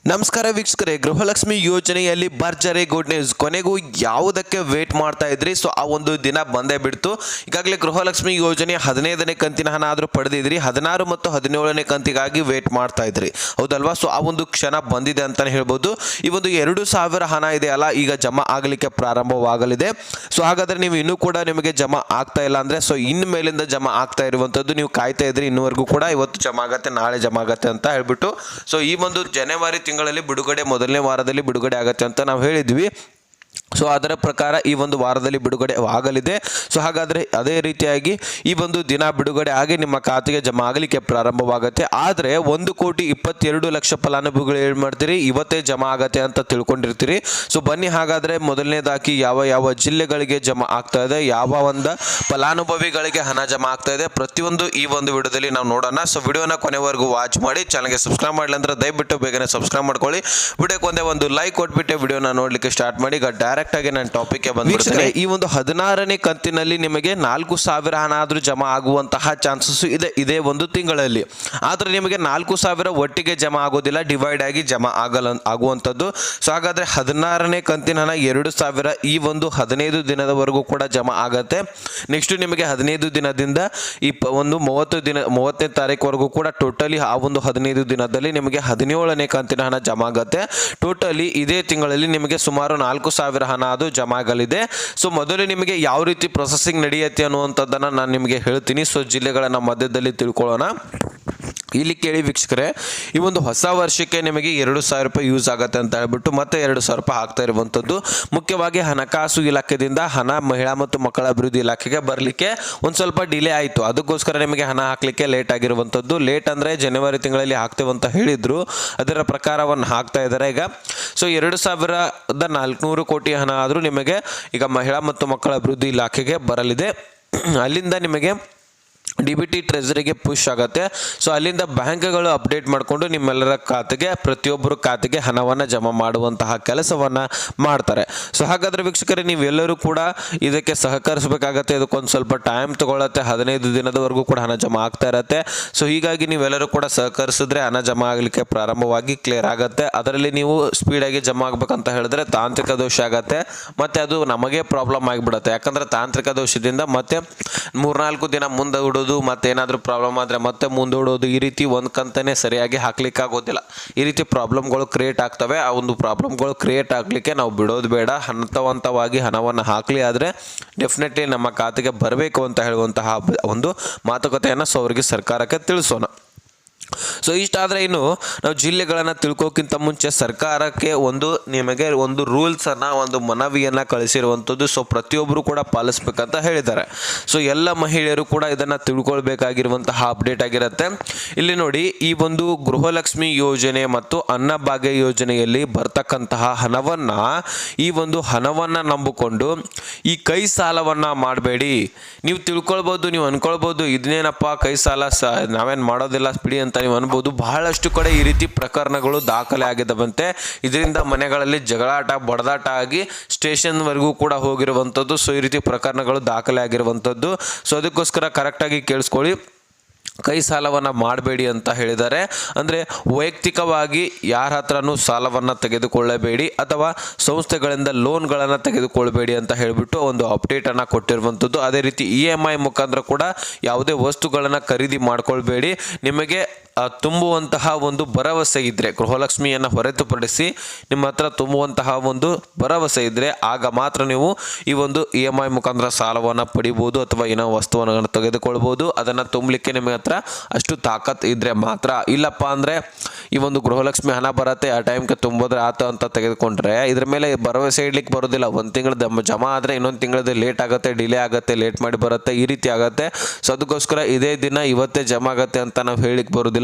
ನಮಸ್ಕಾರ ವೀಕ್ಷಕರೇ, ಗೃಹಲಕ್ಷ್ಮಿ ಯೋಜನೆಯಲ್ಲಿ ಭರ್ಜರಿ ಗುಡ್ ನ್ಯೂಸ್. ಕೊನೆಗೂ ಯಾವುದಕ್ಕೆ ವೇಟ್ ಮಾಡ್ತಾ ಇದ್ರಿ, ಸೊ ಆ ಒಂದು ದಿನ ಬಂದೇ ಬಿಡ್ತು. ಈಗಾಗಲೇ ಗೃಹಲಕ್ಷ್ಮಿ ಯೋಜನೆ 15ನೇ ಕಂತಿನ ಹಣ ಆದರೂ ಪಡೆದಿದ್ರಿ, 16 ಮತ್ತು 17ನೇ ಕಂತಿಗಾಗಿ ವೇಟ್ ಮಾಡ್ತಾ ಇದ್ರಿ, ಹೌದಲ್ವಾ? ಸೊ ಆ ಒಂದು ಕ್ಷಣ ಬಂದಿದೆ ಅಂತಾನೆ ಹೇಳ್ಬೋದು. ಈ ಒಂದು 2,000 ಹಣ ಇದೆ ಅಲ್ಲ, ಈಗ ಜಮಾ ಆಗಲಿಕ್ಕೆ ಪ್ರಾರಂಭವಾಗಲಿದೆ. ಸೊ ಹಾಗಾದ್ರೆ ನೀವು ಇನ್ನೂ ಕೂಡ ನಿಮಗೆ ಜಮಾ ಆಗ್ತಾ ಇಲ್ಲ ಅಂದ್ರೆ, ಸೊ ಇನ್ನು ಮೇಲಿಂದ ಜಮಾ ಆಗ್ತಾ ಇರುವಂತದ್ದು ನೀವು ಕಾಯ್ತಾ ಇದ್ರಿ, ಇನ್ನುವರೆಗೂ ಕೂಡ ಇವತ್ತು ಜಮಾ ಆಗತ್ತೆ, ನಾಳೆ ಜಮಾ ಆಗತ್ತೆ ಅಂತ ಹೇಳ್ಬಿಟ್ಟು. ಸೊ ಈ ಒಂದು ಜನವರಿ ತಿಂಗಳಲ್ಲಿ ಬಿಡುಗಡೆ, ಮೊದಲನೇ ವಾರದಲ್ಲಿ ಬಿಡುಗಡೆ ಆಗತ್ತೆ ಅಂತ ನಾವು ಹೇಳಿದ್ವಿ. ಸೊ ಅದರ ಪ್ರಕಾರ ಈ ಒಂದು ವಾರದಲ್ಲಿ ಬಿಡುಗಡೆ ಆಗಲಿದೆ. ಸೊ ಹಾಗಾದರೆ ಅದೇ ರೀತಿಯಾಗಿ ಈ ಒಂದು ದಿನ ಬಿಡುಗಡೆ ಆಗಿ ನಿಮ್ಮ ಖಾತೆಗೆ ಜಮಾ ಆಗಲಿಕ್ಕೆ ಪ್ರಾರಂಭವಾಗುತ್ತೆ. ಆದರೆ 1,22,00,000 ಫಲಾನುಭವಿಗಳು ಏನು ಮಾಡ್ತೀರಿ, ಇವತ್ತೇ ಜಮಾ ಆಗತ್ತೆ ಅಂತ ತಿಳ್ಕೊಂಡಿರ್ತೀರಿ. ಸೊ ಬನ್ನಿ ಹಾಗಾದರೆ ಮೊದಲನೇದಾಗಿ ಯಾವ ಜಿಲ್ಲೆಗಳಿಗೆ ಜಮಾ ಆಗ್ತಾ ಇದೆ, ಯಾವ ಒಂದು ಫಲಾನುಭವಿಗಳಿಗೆ ಹಣ ಜಮಾ ಆಗ್ತಾ ಇದೆ, ಪ್ರತಿಯೊಂದು ಈ ಒಂದು ವಿಡಿಯೋದಲ್ಲಿ ನಾವು ನೋಡೋಣ. ಸೊ ವಿಡಿಯೋನ ಕೊನೆವರೆಗೂ ವಾಚ್ ಮಾಡಿ, ಚಾನಲ್ಗೆ ಸಬ್ಸ್ಕ್ರೈಬ್ ಮಾಡಲಿ ಅಂದ್ರೆ ದಯವಿಟ್ಟು ಬೇಗನೆ ಸಬ್ಸ್ಕ್ರೈಬ್ ಮಾಡ್ಕೊಳ್ಳಿ. ವಿಡಿಯೋಕ್ಕೆ ಒಂದು ಲೈಕ್ ಕೊಟ್ಬಿಟ್ಟು ವಿಡಿಯೋನ ನೋಡಲಿಕ್ಕೆ ಸ್ಟಾರ್ಟ್ ಮಾಡಿ. ಈಗ ಡೈರೆಕ್ಟ್ ಆಗಿ ನಾನು ಟಾಪಿಕ್ ಗೆ ಬಂದ್ಬಿಡ್ತೀನಿ. ಈ ಒಂದು 16ನೇ ಕಂತಿನಲ್ಲಿ ನಿಮಗೆ 4,000 ಹಣ ಆದ್ರೂ ಜಮಾ ಆಗುವಂತಹ ಚಾನ್ಸಸ್ ಇದೆ ಇದೇ ಒಂದು ತಿಂಗಳಲ್ಲಿ. ಆದ್ರೆ ನಿಮಗೆ 4,000 ಒಟ್ಟಿಗೆ ಜಮಾ ಆಗೋದಿಲ್ಲ, ಡಿವೈಡ್ ಆಗಿ ಜಮಾ ಆಗುವಂಥದ್ದು. ಸೊ ಹಾಗಾದ್ರೆ 16ನೇ ಕಂತಿನ ಹಣ 2,000 ಈ ಒಂದು 15 ದಿನದವರೆಗೂ ಕೂಡ ಜಮಾ ಆಗತ್ತೆ. ನೆಕ್ಸ್ಟ್ ನಿಮಗೆ 15 ದಿನದಿಂದ ಈ ಒಂದು 30ನೇ ತಾರೀಕುವರೆಗೂ ಕೂಡ ಟೋಟಲಿ ಆ ಒಂದು 15 ದಿನದಲ್ಲಿ ನಿಮಗೆ 17ನೇ ಕಂತಿನ ಹಣ ಜಮಾ ಆಗತ್ತೆ. ಟೋಟಲಿ ಇದೇ ತಿಂಗಳಲ್ಲಿ ನಿಮಗೆ ಸುಮಾರು 4,000 ಹಣ ಅದು ಜಮಾ ಆಗಲಿದೆ. ಸೊ ಮೊದಲು ನಿಮಗೆ ಯಾವ ರೀತಿ ಪ್ರೊಸೆಸಿಂಗ್ ನಡೆಯುತ್ತೆ ಅನ್ನುವಂಥದ್ದನ್ನು ನಾನು ನಿಮಗೆ ಹೇಳ್ತೀನಿ. ಸೊ ಜಿಲ್ಲೆಗಳನ್ನ ಮಧ್ಯದಲ್ಲಿ ತಿಳ್ಕೊಳ್ಳೋಣ. ಇಲ್ಲಿ ಕೇಳಿ ವೀಕ್ಷಕರೇ, ಈ ಒಂದು ಹೊಸ ವರ್ಷಕ್ಕೆ ನಿಮಗೆ 2,000 ರೂಪಾಯಿ ಯೂಸ್ ಆಗುತ್ತೆ ಅಂತ ಹೇಳ್ಬಿಟ್ಟು ಮತ್ತೆ 2,000 ರೂಪಾಯಿ ಆಗ್ತಾ ಇರುವಂಥದ್ದು. ಮುಖ್ಯವಾಗಿ ಹಣಕಾಸು ಇಲಾಖೆಯಿಂದ ಹಣ ಮಹಿಳಾ ಮತ್ತು ಮಕ್ಕಳ ಅಭಿವೃದ್ಧಿ ಇಲಾಖೆಗೆ ಬರಲಿಕ್ಕೆ ಒಂದು ಸ್ವಲ್ಪ ಡಿಲೇ ಆಯಿತು. ಅದಕ್ಕೋಸ್ಕರ ನಿಮಗೆ ಹಣ ಹಾಕಲಿಕ್ಕೆ ಲೇಟ್ ಆಗಿರುವಂಥದ್ದು. ಲೇಟ್ ಅಂದರೆ ಜನವರಿ ತಿಂಗಳಲ್ಲಿ ಹಾಕ್ತೇವೆ ಅಂತ ಹೇಳಿದ್ರು, ಅದರ ಪ್ರಕಾರವನ್ನು ಹಾಕ್ತಾ ಇದ್ದಾರೆ ಈಗ. ಸೊ 2,400 ಕೋಟಿ ಹಣ ಆದರೂ ನಿಮಗೆ ಈಗ ಮಹಿಳಾ ಮತ್ತು ಮಕ್ಕಳ ಅಭಿವೃದ್ಧಿ ಇಲಾಖೆಗೆ ಬರಲಿದೆ. ಅಲ್ಲಿಂದ ನಿಮಗೆ DBT ಟ್ರೆಜರಿಗೆ ಪುಷ್ ಆಗುತ್ತೆ. ಸೊ ಅಲ್ಲಿಂದ ಬ್ಯಾಂಕ್ಗಳು ಅಪ್ಡೇಟ್ ಮಾಡಿಕೊಂಡು ನಿಮ್ಮೆಲ್ಲರ ಖಾತೆಗೆ, ಪ್ರತಿಯೊಬ್ಬರು ಖಾತೆಗೆ ಹಣವನ್ನು ಜಮಾ ಮಾಡುವಂತಹ ಕೆಲಸವನ್ನು ಮಾಡ್ತಾರೆ. ಸೊ ಹಾಗಾದರೆ ವೀಕ್ಷಕರೇ, ನೀವೆಲ್ಲರೂ ಕೂಡ ಇದಕ್ಕೆ ಸಹಕರಿಸಬೇಕಾಗತ್ತೆ. ಇದಕ್ಕೊಂದು ಸ್ವಲ್ಪ ಟೈಮ್ ತಗೊಳ್ಳತ್ತೆ, 15 ದಿನದವರೆಗೂ ಕೂಡ ಹಣ ಜಮಾ ಆಗ್ತಾ ಇರತ್ತೆ. ಸೊ ಹೀಗಾಗಿ ನೀವೆಲ್ಲರೂ ಕೂಡ ಸಹಕರಿಸಿದ್ರೆ ಹಣ ಜಮಾ ಆಗಲಿಕ್ಕೆ ಪ್ರಾರಂಭವಾಗಿ ಕ್ಲಿಯರ್ ಆಗುತ್ತೆ. ಅದರಲ್ಲಿ ನೀವು ಸ್ಪೀಡಾಗಿ ಜಮಾ ಆಗಬೇಕಂತ ಹೇಳಿದ್ರೆ ತಾಂತ್ರಿಕ ದೋಷ ಆಗುತ್ತೆ, ಮತ್ತು ಅದು ನಮಗೆ ಪ್ರಾಬ್ಲಮ್ ಆಗಿಬಿಡುತ್ತೆ. ಯಾಕಂದರೆ ತಾಂತ್ರಿಕ ದೋಷದಿಂದ ಮತ್ತೆ 3-4 ದಿನ ಮುಂದೂಡೋದು, ಮತ್ತೆ ಏನಾದರೂ ಪ್ರಾಬ್ಲಮ್ ಆದರೆ ಮತ್ತೆ ಮುಂದೂಡೋದು, ಈ ರೀತಿ ಒಂದು ಕಂತನೇ ಸರಿಯಾಗಿ ಹಾಕ್ಲಿಕ್ಕೆ ಆಗೋದಿಲ್ಲ. ಈ ರೀತಿ ಪ್ರಾಬ್ಲಮ್ಗಳು ಕ್ರಿಯೇಟ್ ಆಗ್ತವೆ. ಆ ಒಂದು ಪ್ರಾಬ್ಲಮ್ಗಳು ಕ್ರಿಯೇಟ್ ಆಗಲಿಕ್ಕೆ ನಾವು ಬಿಡೋದು ಬೇಡ. ಹಂತವಾಗಿ ಹಣವನ್ನು ಹಾಕಲಿ, ಆದರೆ ಡೆಫಿನೆಟ್ಲಿ ನಮ್ಮ ಖಾತೆಗೆ ಬರಬೇಕು ಅಂತ ಹೇಳುವಂತಹ ಒಂದು ಮಾತುಕತೆಯನ್ನು ಅವರಿಗೆ ಸರ್ಕಾರಕ್ಕೆ ತಿಳಿಸೋಣ. ಸೊ ಇಷ್ಟಾದರೆ ಇನ್ನು ನಾವು ಜಿಲ್ಲೆಗಳನ್ನು ತಿಳ್ಕೋಕ್ಕಿಂತ ಮುಂಚೆ ಸರ್ಕಾರಕ್ಕೆ ನಿಮಗೆ ಒಂದು ರೂಲ್ಸನ್ನು, ಒಂದು ಮನವಿಯನ್ನು ಕಳಿಸಿರುವಂಥದ್ದು. ಸೊ ಪ್ರತಿಯೊಬ್ಬರು ಕೂಡ ಪಾಲಿಸ್ಬೇಕಂತ ಹೇಳಿದ್ದಾರೆ. ಸೊ ಎಲ್ಲ ಮಹಿಳೆಯರು ಕೂಡ ಇದನ್ನು ತಿಳ್ಕೊಳ್ಬೇಕಾಗಿರುವಂತಹ ಅಪ್ಡೇಟ್ ಆಗಿರುತ್ತೆ. ಇಲ್ಲಿ ನೋಡಿ, ಈ ಒಂದು ಗೃಹಲಕ್ಷ್ಮಿ ಯೋಜನೆ ಮತ್ತು ಅನ್ನಭಾಗ್ಯ ಯೋಜನೆಯಲ್ಲಿ ಬರ್ತಕ್ಕಂತಹ ಹಣವನ್ನು ನಂಬಿಕೊಂಡು ಈ ಕೈ ಸಾಲವನ್ನು ಮಾಡಬೇಡಿ. ನೀವು ತಿಳ್ಕೊಳ್ಬೋದು, ನೀವು ಅನ್ಕೊಳ್ಬೋದು ಇದನ್ನೇನಪ್ಪ ಕೈ ಸಾಲ, ನಾವೇನು ಮಾಡೋದಿಲ್ಲ ಬಿಡಿ ಅಂತ ನೀವು ಅನ್ಬೋದು. ಬಹಳಷ್ಟು ಕಡೆ ಈ ರೀತಿ ಪ್ರಕರಣಗಳು ದಾಖಲೆ ಆಗಿದ್ದಾವಂತೆ. ಇದರಿಂದ ಮನೆಗಳಲ್ಲಿ ಜಗಳಾಟ, ಬಡದಾಟ ಆಗಿ ಸ್ಟೇಷನ್ವರೆಗೂ ಕೂಡ ಹೋಗಿರುವಂಥದ್ದು. ಸೊ ಈ ರೀತಿ ಪ್ರಕರಣಗಳು ದಾಖಲೆ ಆಗಿರುವಂಥದ್ದು. ಸೊ ಅದಕ್ಕೋಸ್ಕರ ಕರೆಕ್ಟಾಗಿ ಕೇಳಿಸ್ಕೊಳ್ಳಿ, ಕೈ ಸಾಲವನ್ನು ಮಾಡಬೇಡಿ ಅಂತ ಹೇಳಿದ್ದಾರೆ. ಅಂದರೆ ವೈಯಕ್ತಿಕವಾಗಿ ಯಾರ ಹತ್ರನೂ ಸಾಲವನ್ನು ತೆಗೆದುಕೊಳ್ಳಬೇಡಿ, ಅಥವಾ ಸಂಸ್ಥೆಗಳಿಂದ ಲೋನ್ಗಳನ್ನು ತೆಗೆದುಕೊಳ್ಳಬೇಡಿ ಅಂತ ಹೇಳಿಬಿಟ್ಟು ಒಂದು ಅಪ್ಡೇಟನ್ನು ಕೊಟ್ಟಿರುವಂಥದ್ದು. ಅದೇ ರೀತಿ EMI ಮುಖಾಂತರ ಕೂಡ ಯಾವುದೇ ವಸ್ತುಗಳನ್ನು ಖರೀದಿ ಮಾಡ್ಕೊಳ್ಬೇಡಿ. ನಿಮಗೆ ತುಂಬುವಂತಹ ಒಂದು ಭರವಸೆ ಇದ್ದರೆ, ಗೃಹಲಕ್ಷ್ಮಿಯನ್ನು ಹೊರತುಪಡಿಸಿ ನಿಮ್ಮ ಹತ್ರ ತುಂಬುವಂತಹ ಒಂದು ಭರವಸೆ ಇದ್ದರೆ ಆಗ ಮಾತ್ರ ನೀವು ಈ ಒಂದು EMI ಮುಖಾಂತರ ಸಾಲವನ್ನು ಪಡಿಬೋದು, ಅಥವಾ ಏನೋ ವಸ್ತುವನ್ನು ತೆಗೆದುಕೊಳ್ಬೋದು. ಅದನ್ನು ತುಂಬಲಿಕ್ಕೆ ನಿಮ್ಮ ಹತ್ರ ಅಷ್ಟು ತಾಕತ್ ಇದ್ದರೆ ಮಾತ್ರ. ಇಲ್ಲಪ್ಪ ಅಂದರೆ ಈ ಒಂದು ಗೃಹಲಕ್ಷ್ಮಿ ಹಣ ಬರುತ್ತೆ, ಆ ಟೈಮ್ಗೆ ತುಂಬೋದ್ರೆ ಆತ ಅಂತ ತೆಗೆದುಕೊಂಡ್ರೆ ಇದ್ರ ಮೇಲೆ ಭರವಸೆ ಇಡ್ಲಿಕ್ಕೆ ಬರೋದಿಲ್ಲ. ಒಂದು ತಿಂಗಳ ಜಮಾ ಆದರೆ ಇನ್ನೊಂದು ತಿಂಗಳದ್ದು ಲೇಟ್ ಆಗುತ್ತೆ, ಡಿಲೇ ಆಗುತ್ತೆ, ಲೇಟ್ ಮಾಡಿ ಬರುತ್ತೆ, ಈ ರೀತಿ ಆಗುತ್ತೆ. ಸೊ ಅದಕ್ಕೋಸ್ಕರ ಇದೇ ದಿನ ಇವತ್ತೇ ಜಮಾ ಆಗುತ್ತೆ ಅಂತ ನಾವು ಹೇಳಿಕ್ಕೆ ಬರೋದಿಲ್ಲ.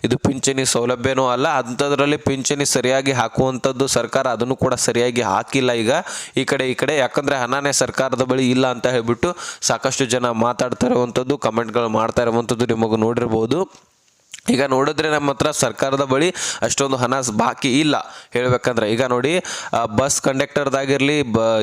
ಇದು ಪಿಂಚಣಿ ಸೌಲಭ್ಯನೂ ಅಲ್ಲ. ಅಂಥದ್ರಲ್ಲಿ ಪಿಂಚಣಿ ಸರಿಯಾಗಿ ಹಾಕುವಂಥದ್ದು ಸರ್ಕಾರ ಅದನ್ನು ಕೂಡ ಸರಿಯಾಗಿ ಹಾಕಿಲ್ಲ ಈಗ ಈ ಕಡೆ. ಯಾಕಂದರೆ ಹಣನೇ ಸರ್ಕಾರದ ಬಳಿ ಇಲ್ಲ ಅಂತ ಹೇಳ್ಬಿಟ್ಟು ಸಾಕಷ್ಟು ಜನ ಮಾತಾಡ್ತಾ ಇರುವಂಥದ್ದು, ಕಮೆಂಟ್ಗಳು ಮಾಡ್ತಾ ಇರುವಂಥದ್ದು ನಿಮಗೆ ನೋಡಿರ್ಬೋದು. ಈಗ ನೋಡಿದ್ರೆ ನಮ್ಮ ಹತ್ರ ಸರ್ಕಾರದ ಬಳಿ ಅಷ್ಟೊಂದು ಹಣ ಬಾಕಿ ಇಲ್ಲ ಹೇಳಬೇಕಂದ್ರೆ. ಈಗ ನೋಡಿ ಬಸ್ ಕಂಡಕ್ಟರ್ದಾಗಿರಲಿ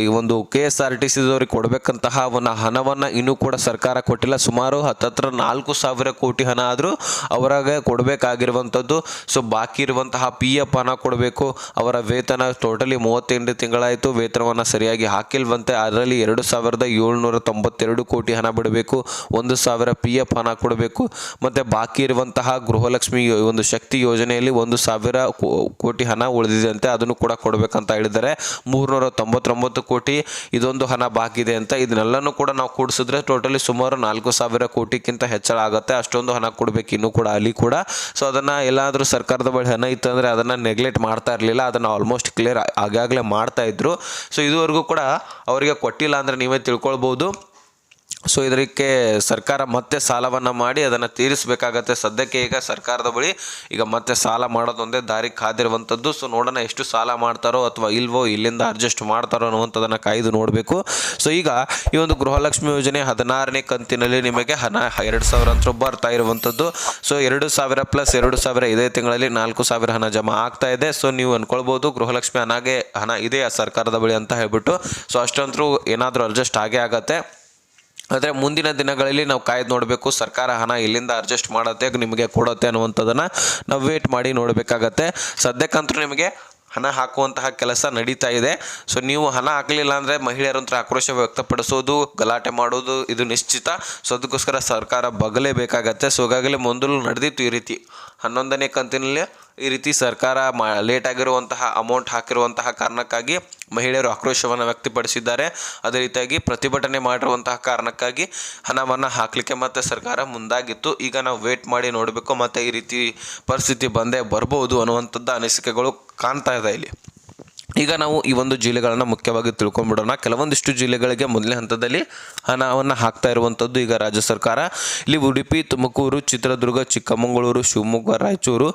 ಈ ಒಂದು KSRTCದವ್ರಿಗೆ ಕೊಡಬೇಕಂತಹ ಒಂದು ಹಣವನ್ನು ಇನ್ನೂ ಕೂಡ ಸರ್ಕಾರ ಕೊಟ್ಟಿಲ್ಲ. ಸುಮಾರು ಹತ್ತತ್ರ 4,000 ಕೋಟಿ ಹಣ ಆದರೂ ಅವರಾಗೆ ಕೊಡಬೇಕಾಗಿರುವಂಥದ್ದು. ಸೊ ಬಾಕಿ ಇರುವಂತಹ PF ಹಣ ಕೊಡಬೇಕು. ಅವರ ವೇತನ ಟೋಟಲಿ 38 ತಿಂಗಳಾಯಿತು, ವೇತನವನ್ನು ಸರಿಯಾಗಿ ಹಾಕಿಲ್ವಂತೆ. ಅದರಲ್ಲಿ 2,792 ಕೋಟಿ ಹಣ ಬಿಡಬೇಕು. 1,000 PF ಹಣ ಕೊಡಬೇಕು. ಮತ್ತು ಬಾಕಿ ಇರುವಂತಹ ಗೃಹಲಕ್ಷ್ಮಿ ಒಂದು ಶಕ್ತಿ ಯೋಜನೆಯಲ್ಲಿ 1,000 ಕೋಟಿ ಹಣ ಉಳಿದಿದೆ, ಅದನ್ನು ಕೂಡ ಕೊಡಬೇಕಂತ ಹೇಳಿದ್ದಾರೆ. 399 ಕೋಟಿ ಇದೊಂದು ಹಣ ಬಾಕಿ ಇದೆ ಅಂತ. ಇದನ್ನೆಲ್ಲನೂ ಕೂಡ ನಾವು ಕೂಡಿಸಿದ್ರೆ ಟೋಟಲಿ ಸುಮಾರು 4,000 ಕೋಟಿಗಿಂತ ಹೆಚ್ಚಳ ಆಗುತ್ತೆ. ಅಷ್ಟೊಂದು ಹಣ ಕೊಡಬೇಕು ಇನ್ನೂ ಕೂಡ ಅಲ್ಲಿ ಕೂಡ. ಸೊ ಅದನ್ನು ಎಲ್ಲಾದರೂ ಸರ್ಕಾರದ ಬಳಿ ಹಣ ಇತ್ತು ಅಂದರೆ ಅದನ್ನು ನೆಗ್ಲೆಕ್ಟ್ ಮಾಡ್ತಾ ಇರಲಿಲ್ಲ, ಅದನ್ನು ಆಲ್ಮೋಸ್ಟ್ ಕ್ಲಿಯರ್ ಆಗಾಗಲೇ ಮಾಡ್ತಾ ಇದ್ರು. ಸೊ ಇದುವರೆಗೂ ಕೂಡ ಅವರಿಗೆ ಕೊಟ್ಟಿಲ್ಲ ಅಂದರೆ ನೀವೇ ತಿಳ್ಕೊಳ್ಬೋದು. ಸೊ ಇದಕ್ಕೆ ಸರ್ಕಾರ ಮತ್ತೆ ಸಾಲವನ್ನು ಮಾಡಿ ಅದನ್ನು ತೀರಿಸಬೇಕಾಗತ್ತೆ. ಸದ್ಯಕ್ಕೆ ಈಗ ಸರ್ಕಾರದ ಬಳಿ ಈಗ ಮತ್ತೆ ಸಾಲ ಮಾಡೋದೊಂದೇ ದಾರಿ ಕಾದಿರುವಂಥದ್ದು. ಸೊ ನೋಡೋಣ ಎಷ್ಟು ಸಾಲ ಮಾಡ್ತಾರೋ ಅಥವಾ ಇಲ್ವೋ, ಇಲ್ಲಿಂದ ಅಡ್ಜಸ್ಟ್ ಮಾಡ್ತಾರೋ ಅನ್ನುವಂಥದ್ದನ್ನು ಕಾಯ್ದು ನೋಡಬೇಕು. ಸೊ ಈಗ ಈ ಒಂದು ಗೃಹಲಕ್ಷ್ಮಿ ಯೋಜನೆ 16ನೇ ಕಂತಿನಲ್ಲಿ ನಿಮಗೆ ಹಣ 2,000 ಅಂತ ಬರ್ತಾ ಇರುವಂಥದ್ದು. ಸೊ 2,000 ಪ್ಲಸ್ 2,000 ಇದೇ ತಿಂಗಳಲ್ಲಿ 4,000 ಹಣ ಜಮಾ ಆಗ್ತಾ ಇದೆ. ಸೊ ನೀವು ಅಂದ್ಕೊಳ್ಬೋದು ಗೃಹಲಕ್ಷ್ಮಿ ಹಣ ಇದೆಯಾ ಸರ್ಕಾರದ ಬಳಿ ಅಂತ ಹೇಳ್ಬಿಟ್ಟು. ಸೊ ಅಷ್ಟಂತರೂ ಏನಾದರೂ ಅಡ್ಜಸ್ಟ್ ಆಗೇ ಆಗತ್ತೆ. ಆದರೆ ಮುಂದಿನ ದಿನಗಳಲ್ಲಿ ನಾವು ಕಾಯ್ದು ನೋಡಬೇಕು, ಸರ್ಕಾರ ಹಣ ಎಲ್ಲಿಂದ ಅಡ್ಜಸ್ಟ್ ಮಾಡುತ್ತೆ ನಿಮಗೆ ಕೊಡುತ್ತೆ ಅನ್ನುವಂಥದ್ದನ್ನು ನಾವು ವೇಟ್ ಮಾಡಿ ನೋಡಬೇಕಾಗತ್ತೆ. ಸದ್ಯಕ್ಕಂತೂ ನಿಮಗೆ ಹಣ ಹಾಕುವಂತಹ ಕೆಲಸ ನಡೀತಾ ಇದೆ. ಸೊ ನೀವು ಹಣ ಹಾಕಲಿಲ್ಲ ಅಂದರೆ ಮಹಿಳೆಯರಂತರ ಆಕ್ರೋಶ ವ್ಯಕ್ತಪಡಿಸೋದು, ಗಲಾಟೆ ಮಾಡೋದು ಇದು ನಿಶ್ಚಿತ. ಸೊ ಅದಕ್ಕೋಸ್ಕರ ಸರ್ಕಾರ ಬಗಲೇಬೇಕಾಗತ್ತೆ. ಸೊ ಈಗಾಗಲೇ ಮೊದಲು ನಡೆದಿತ್ತು ಈ ರೀತಿ 11ನೇ ಕಂತಿನಲ್ಲಿ ಈ ರೀತಿ ಸರ್ಕಾರ ಲೇಟ್ ಆಗಿರುವಂತಹ ಅಮೌಂಟ್ ಹಾಕಿರುವಂತಹ ಕಾರಣಕ್ಕಾಗಿ ಮಹಿಳೆಯರು ಆಕ್ರೋಶವನ್ನು ವ್ಯಕ್ತಪಡಿಸಿದ್ದಾರೆ. ಅದೇ ರೀತಿಯಾಗಿ ಪ್ರತಿಭಟನೆ ಮಾಡಿರುವಂತಹ ಕಾರಣಕ್ಕಾಗಿ ಹಣವನ್ನು ಹಾಕಲಿಕ್ಕೆ ಮತ್ತೆ ಸರ್ಕಾರ ಮುಂದಾಗಿತ್ತು. ಈಗ ನಾವು ವೇಟ್ ಮಾಡಿ ನೋಡಬೇಕು, ಮತ್ತು ಈ ರೀತಿ ಪರಿಸ್ಥಿತಿ ಬಂದೇ ಬರ್ಬೋದು ಅನ್ನುವಂಥದ್ದು ಅನಿಸಿಕೆಗಳು ಕಾಣ್ತಾ ಇದೆ ಇಲ್ಲಿ. ಈಗ ನಾವು ಈ ಒಂದು ಜಿಲ್ಲೆಗಳನ್ನು ಮುಖ್ಯವಾಗಿ ತಿಳ್ಕೊಂಡ್ಬಿಡೋಣ. ಕೆಲವೊಂದಿಷ್ಟು ಜಿಲ್ಲೆಗಳಿಗೆ ಮೊದಲನೇ ಹಂತದಲ್ಲಿ ಹಣವನ್ನು ಹಾಕ್ತಾ ಇರುವಂಥದ್ದು ಈಗ ರಾಜ್ಯ ಸರ್ಕಾರ. ಇಲ್ಲಿ ಉಡುಪಿ, ತುಮಕೂರು, ಚಿತ್ರದುರ್ಗ, ಚಿಕ್ಕಮಗಳೂರು, ಶಿವಮೊಗ್ಗ, ರಾಯಚೂರು,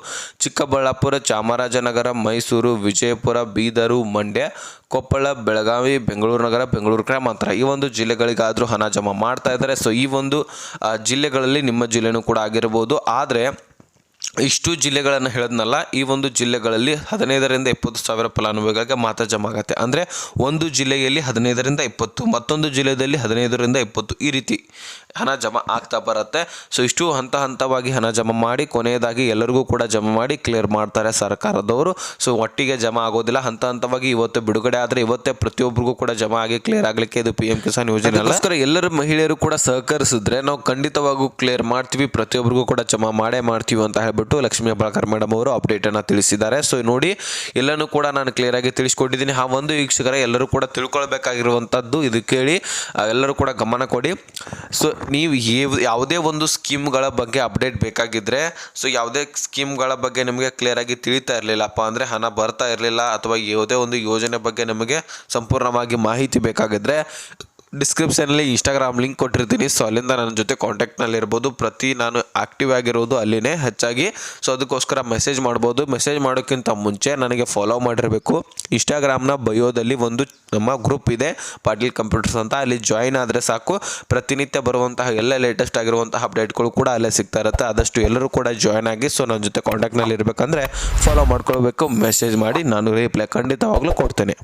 ಚಿಕ್ಕಬಳ್ಳಾಪುರ, ಚಾಮರಾಜನಗರ, ಮೈಸೂರು, ವಿಜಯಪುರ, ಬೀದರು, ಮಂಡ್ಯ, ಕೊಪ್ಪಳ, ಬೆಳಗಾವಿ, ಬೆಂಗಳೂರು ನಗರ, ಬೆಂಗಳೂರು ಗ್ರಾಮಾಂತರ ಈ ಒಂದು ಜಿಲ್ಲೆಗಳಿಗಾದರೂ ಹಣ ಜಮಾ ಮಾಡ್ತಾ ಇದ್ದಾರೆ. ಸೊ ಈ ಒಂದು ಜಿಲ್ಲೆಗಳಲ್ಲಿ ನಿಮ್ಮ ಜಿಲ್ಲೆನೂ ಕೂಡ ಆಗಿರ್ಬೋದು. ಆದರೆ ಇಷ್ಟು ಜಿಲ್ಲೆಗಳನ್ನು ಹೇಳಿದ್ನಲ್ಲ, ಈ ಒಂದು ಜಿಲ್ಲೆಗಳಲ್ಲಿ 15ರಿಂದ 20 ಸಾವಿರ ಫಲಾನುಭವಿಗಳಿಗೆ ಮಾತ್ರ ಜಮಾ ಆಗುತ್ತೆ. ಅಂದರೆ ಒಂದು ಜಿಲ್ಲೆಯಲ್ಲಿ 15ರಿಂದ 20, ಮತ್ತೊಂದು ಜಿಲ್ಲೆಯಲ್ಲಿ 15ರಿಂದ 20 ಈ ರೀತಿ ಹಣ ಜಮಾ ಆಗ್ತಾ ಬರುತ್ತೆ. ಸೊ ಇಷ್ಟು ಹಂತ ಹಂತವಾಗಿ ಹಣ ಜಮಾ ಮಾಡಿ ಕೊನೆಯದಾಗಿ ಎಲ್ಲರಿಗೂ ಕೂಡ ಜಮಾ ಮಾಡಿ ಕ್ಲಿಯರ್ ಮಾಡ್ತಾರೆ ಸರ್ಕಾರದವರು. ಸೊ ಒಟ್ಟಿಗೆ ಜಮಾ ಆಗೋದಿಲ್ಲ, ಹಂತ ಹಂತವಾಗಿ ಇವತ್ತು ಬಿಡುಗಡೆ ಆದರೆ ಇವತ್ತೇ ಪ್ರತಿಯೊಬ್ಬರಿಗೂ ಕೂಡ ಜಮಾ ಆಗಿ ಕ್ಲಿಯರ್ ಆಗಲಿಕ್ಕೆ ಇದು PM ಕಿಸಾನ್ ಯೋಜನೆ ಅಲ್ಲ. ಎಲ್ಲರೂ ಮಹಿಳೆಯರು ಕೂಡ ಸಹಕರಿಸಿದ್ರೆ ನಾವು ಖಂಡಿತವಾಗೂ ಕ್ಲಿಯರ್ ಮಾಡ್ತೀವಿ, ಪ್ರತಿಯೊಬ್ಬರಿಗೂ ಕೂಡ ಜಮಾ ಮಾಡೇ ಮಾಡ್ತೀವಿ ಅಂತ ಹೇಳ್ಬಿಟ್ಟು ಲಕ್ಷ್ಮೀ ಹೆಬ್ಬಾಳ್ಕರ್ ಮೇಡಮ್ ಅವರು ಅಪ್ಡೇಟನ್ನು ತಿಳಿಸಿದ್ದಾರೆ. ಸೊ ನೋಡಿ ಎಲ್ಲನೂ ಕೂಡ ನಾನು ಕ್ಲಿಯರ್ ಆಗಿ ತಿಳಿಸ್ಕೊಟ್ಟಿದ್ದೀನಿ. ಆ ಒಂದು ವೀಕ್ಷಕರ ಎಲ್ಲರೂ ಕೂಡ ತಿಳ್ಕೊಳ್ಬೇಕಾಗಿರುವಂಥದ್ದು ಇದು ಕೇಳಿ ಎಲ್ಲರೂ ಕೂಡ ಗಮನ ಕೊಡಿ. ಸೊ ನೀವು ಯಾವುದೇ ಒಂದು ಸ್ಕೀಮ್ಗಳ ಬಗ್ಗೆ ಅಪ್ಡೇಟ್ ಬೇಕಾಗಿದ್ದರೆ, ಸೊ ಯಾವುದೇ ಸ್ಕೀಮ್ಗಳ ಬಗ್ಗೆ ನಿಮಗೆ ಕ್ಲಿಯರ್ ಆಗಿ ತಿಳಿತಾ ಇರಲಿಲ್ಲಪ್ಪ ಅಂದರೆ, ಹಣ ಬರ್ತಾ ಇರಲಿಲ್ಲ ಅಥವಾ ಯಾವುದೇ ಒಂದು ಯೋಜನೆ ಬಗ್ಗೆ ನಿಮಗೆ ಸಂಪೂರ್ಣವಾಗಿ ಮಾಹಿತಿ ಬೇಕಾಗಿದ್ದರೆ ಡಿಸ್ಕ್ರಿಪ್ಷನಲ್ಲಿ ಇನ್ಸ್ಟಾಗ್ರಾಮ್ ಲಿಂಕ್ ಕೊಟ್ಟಿರ್ತೀನಿ. ಸೊ ಅಲ್ಲಿಂದ ನನ್ನ ಜೊತೆ ಕಾಂಟ್ಯಾಕ್ಟ್ನಲ್ಲಿ ಇರ್ಬೋದು. ನಾನು ಆ್ಯಕ್ಟಿವ್ ಆಗಿರೋದು ಅಲ್ಲಿನೇ ಹೆಚ್ಚಾಗಿ. ಸೊ ಅದಕ್ಕೋಸ್ಕರ ಮೆಸೇಜ್ ಮಾಡ್ಬೋದು. ಮೆಸೇಜ್ ಮಾಡೋಕ್ಕಿಂತ ಮುಂಚೆ ನನಗೆ ಫಾಲೋ ಮಾಡಿರಬೇಕು. ಇನ್ಸ್ಟಾಗ್ರಾಮ್ನ ಬಯೋದಲ್ಲಿ ಒಂದು ನಮ್ಮ ಗ್ರೂಪ್ ಇದೆ, ಪಾಟೀಲ್ ಕಂಪ್ಯೂಟರ್ಸ್ ಅಂತ. ಅಲ್ಲಿ ಜಾಯಿನ್ ಆದರೆ ಸಾಕು, ಪ್ರತಿನಿತ್ಯ ಬರುವಂತಹ ಎಲ್ಲ ಲೇಟೆಸ್ಟ್ ಆಗಿರುವಂತಹ ಅಪ್ಡೇಟ್ಗಳು ಕೂಡ ಅಲ್ಲೇ ಸಿಗ್ತಾ ಇರುತ್ತೆ. ಆದಷ್ಟು ಎಲ್ಲರೂ ಕೂಡ ಜಾಯ್ನ್ ಆಗಿ ಸೊ ನನ್ನ ಜೊತೆ ಕಾಂಟ್ಯಾಕ್ಟ್ನಲ್ಲಿ ಇರಬೇಕಂದ್ರೆ ಫಾಲೋ ಮಾಡ್ಕೊಳ್ಬೇಕು. ಮೆಸೇಜ್ ಮಾಡಿ, ನಾನು ರಿಪ್ಲೈ ಖಂಡಿತವಾಗ್ಲೂ ಕೊಡ್ತೇನೆ.